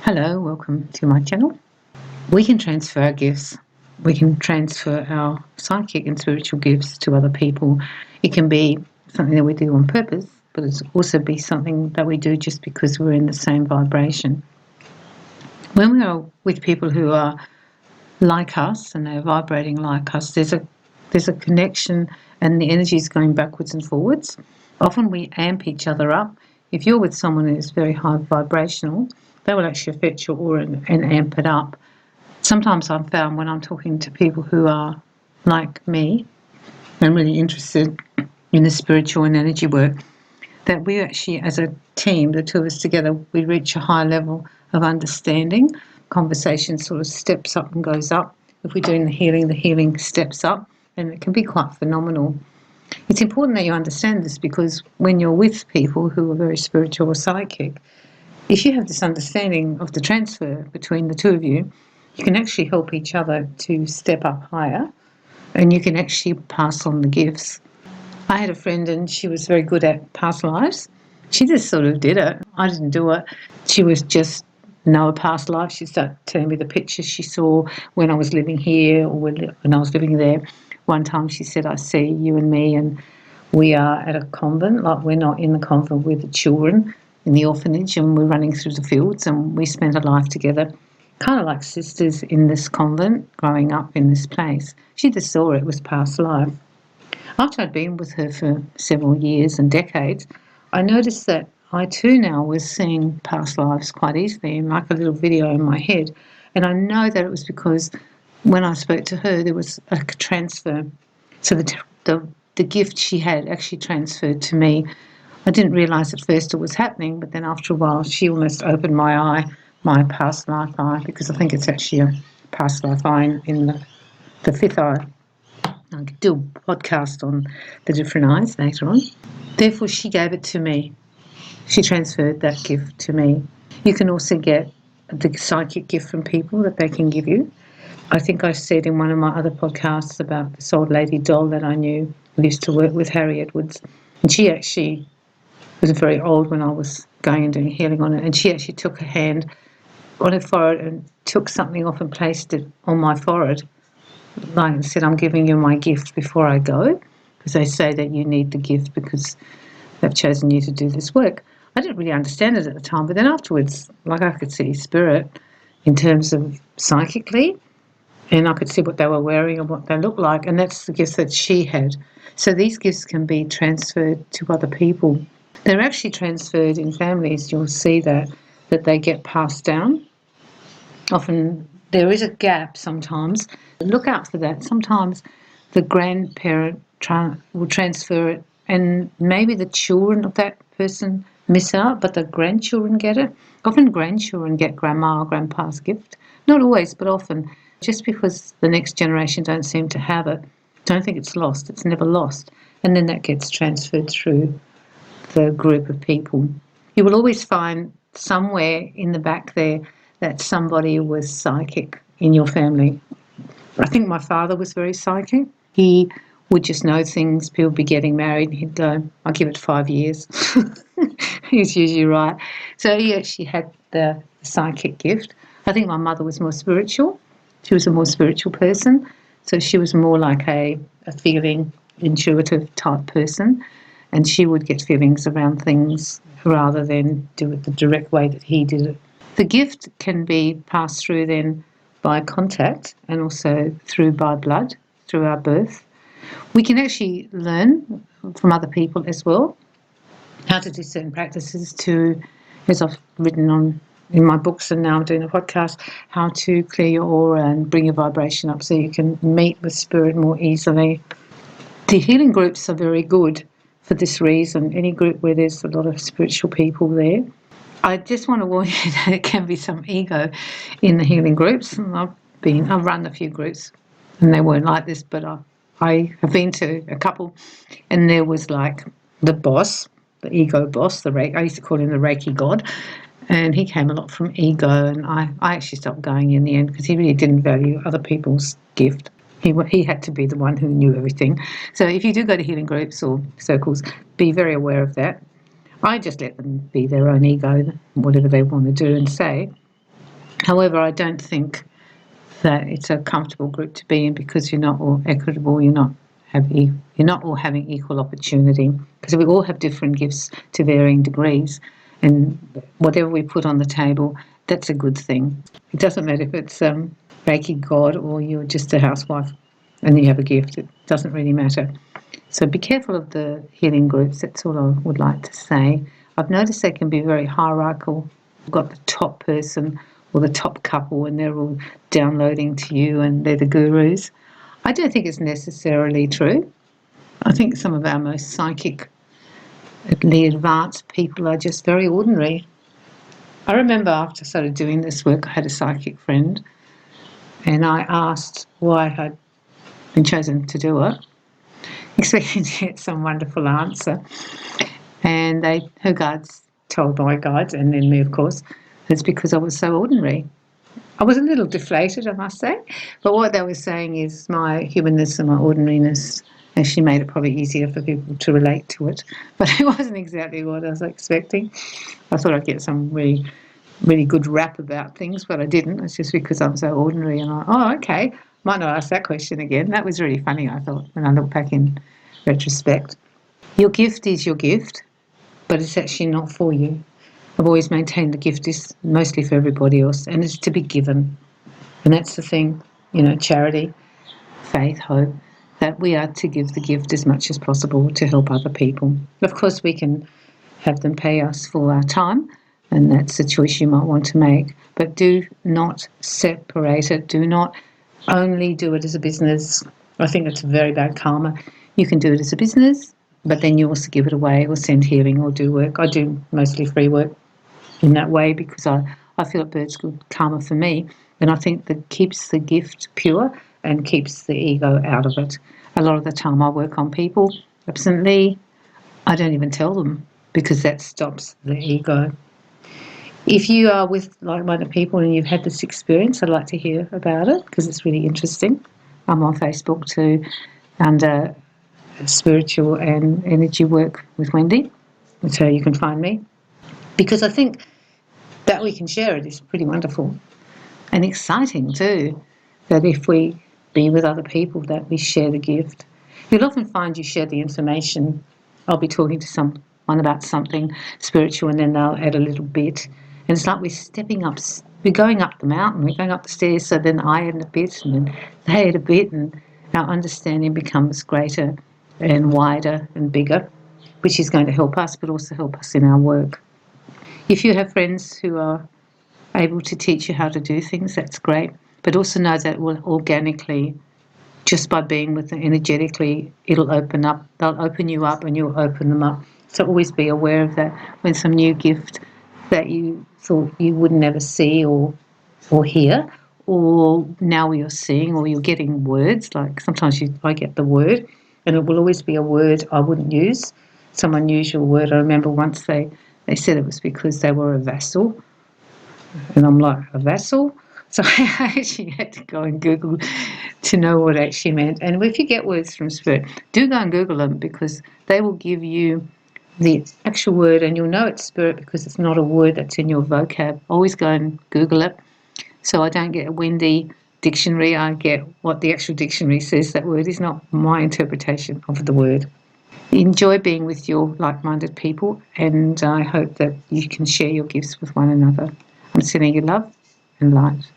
Hello, welcome to my channel. We can transfer our gifts. We can transfer our psychic and spiritual gifts to other people. It can be something that we do on purpose, but it's also be something that we do just because we're in the same vibration. When we are with people who are like us and they're vibrating like us, there's a connection and the energy is going backwards and forwards. Often we amp each other up. If you're with someone who's very high vibrational, that will actually affect your aura and amp it up. Sometimes I've found when I'm talking to people who are like me and really interested in the spiritual and energy work, that we actually, as a team, the two of us together, we reach a high level of understanding. Conversation sort of steps up and goes up. If we're doing the healing steps up, and it can be quite phenomenal. It's important that you understand this because when you're with people who are very spiritual or psychic, if you have this understanding of the transfer between the two of you, you can actually help each other to step up higher and you can actually pass on the gifts. I had a friend and she was very good at past lives. She just sort of did it. I didn't do it. She was just know a past life. She started telling me the pictures she saw when I was living here or when I was living there. One time she said, I see you and me and we are at a convent, like we're not in the convent, we're the children in the orphanage and we're running through the fields and we spent a life together, kind of like sisters in this convent, growing up in this place. She just saw it was past life. After I'd been with her for several years and decades, I noticed that I too now was seeing past lives quite easily in like a little video in my head. And I know that it was because when I spoke to her, there was a transfer. So the gift she had actually transferred to me. I didn't realise at first it was happening, but then after a while she almost opened my eye, my past life eye, because I think it's actually a past life eye in the fifth eye. I could do a podcast on the different eyes later on. Therefore, she gave it to me. She transferred that gift to me. You can also get the psychic gift from people that they can give you. I think I said in one of my other podcasts about this old lady doll that I knew who used to work with Harry Edwards. And she actually was very old when I was going and doing healing on it. And she actually took her hand on her forehead and took something off and placed it on my forehead. Like I said, I'm giving you my gift before I go, because they say that you need the gift because they've chosen you to do this work. I didn't really understand it at the time, but then afterwards, like I could see spirit in terms of psychically, and I could see what they were wearing and what they looked like, and that's the gifts that she had. So these gifts can be transferred to other people. They're actually transferred in families. You'll see that they get passed down. Often there is a gap sometimes. Look out for that. Sometimes the grandparent will transfer it and maybe the children of that person miss out, but the grandchildren get it. Often grandchildren get grandma or grandpa's gift. Not always, but often. Just because the next generation don't seem to have it, don't think it's lost. It's never lost. And then that gets transferred through the group of people. You will always find somewhere in the back there that somebody was psychic in your family. I think my father was very psychic. He would just know things. People would be getting married and he'd go, I'll give it 5 years. He's usually right. So he actually had the psychic gift. I think my mother was more spiritual. She was a more spiritual person. So she was more like a feeling, intuitive type person. And she would get feelings around things rather than do it the direct way that he did it. The gift can be passed through then by contact and also through by blood, through our birth. We can actually learn from other people as well how to do certain practices to, as I've written on in my books and now I'm doing a podcast, how to clear your aura and bring your vibration up so you can meet with spirit more easily. The healing groups are very good for this reason. Any group where there's a lot of spiritual people there. I just want to warn you that there can be some ego in the healing groups. I've run a few groups and they weren't like this, but I have been to a couple and there was like the boss, the ego boss, I used to call him the Reiki god, and he came a lot from ego, and I actually stopped going in the end because he really didn't value other people's gift. He had to be the one who knew everything. So if you do go to healing groups or circles, be very aware of that. I just let them be their own ego, whatever they want to do and say. However, I don't think that it's a comfortable group to be in because you're not all equitable, you're not all having equal opportunity, because we all have different gifts to varying degrees, and whatever we put on the table, that's a good thing. It doesn't matter if it's Reiki God or you're just a housewife and you have a gift. It doesn't really matter. So be careful of the healing groups. That's all I would like to say. I've noticed they can be very hierarchical. You've got the top person or the top couple and they're all downloading to you and they're the gurus. I don't think it's necessarily true. I think some of our most psychically advanced people are just very ordinary. I remember after I started doing this work, I had a psychic friend and I asked why I'd been chosen to do it, expecting to get some wonderful answer. And her guides told my guides, and then me, of course, it's because I was so ordinary. I was a little deflated, I must say, but what they were saying is my humanness and my ordinariness actually made it probably easier for people to relate to it. But it wasn't exactly what I was expecting. I thought I'd get some really, really good rap about things, but I didn't. It's just because I'm so ordinary. And okay, might not ask that question again. That was really funny, I thought, when I look back in retrospect. Your gift is your gift, but it's actually not for you. I've always maintained the gift is mostly for everybody else, and it's to be given. And that's the thing, charity, faith, hope, that we are to give the gift as much as possible to help other people. Of course, we can have them pay us for our time, and that's a choice you might want to make. But do not separate it. Do not only do it as a business. I think it's very bad karma. You can do it as a business, but then you also give it away or send healing or do work. I do mostly free work in that way because I feel it birds good karma for me, and I think that keeps the gift pure and keeps the ego out of it. A lot of the time I work on people absently. I don't even tell them because that stops the ego. If you are with like-minded people and you've had this experience, I'd like to hear about it because it's really interesting. I'm on Facebook too under spiritual and energy work with Wendy, so you can find me, because I think that we can share it is pretty wonderful and exciting too, that if we be with other people that we share the gift. You'll often find you share the information. I'll be talking to someone about something spiritual and then they'll add a little bit, and it's like we're going up the mountain, we're going up the stairs, so then I add a bit and then they add a bit, and our understanding becomes greater and wider and bigger, which is going to help us but also help us in our work. If you have friends who are able to teach you how to do things, that's great. But also know that will organically, just by being with them energetically, it'll open up. They'll open you up and you'll open them up. So always be aware of that when some new gift that you thought you would never see or hear, or now you're seeing or you're getting words. Like sometimes I get the word and it will always be a word I wouldn't use, some unusual word. I remember once they said it was because they were a vassal. And I'm like, a vassal? So I actually had to go and Google to know what it actually meant. And if you get words from Spirit, do go and Google them because they will give you the actual word and you'll know it's Spirit because it's not a word that's in your vocab. Always go and Google it. So I don't get a Wendy dictionary. I get what the actual dictionary says that word is, not my interpretation of the word. Enjoy being with your like-minded people, and I hope that you can share your gifts with one another. I'm sending you love and light.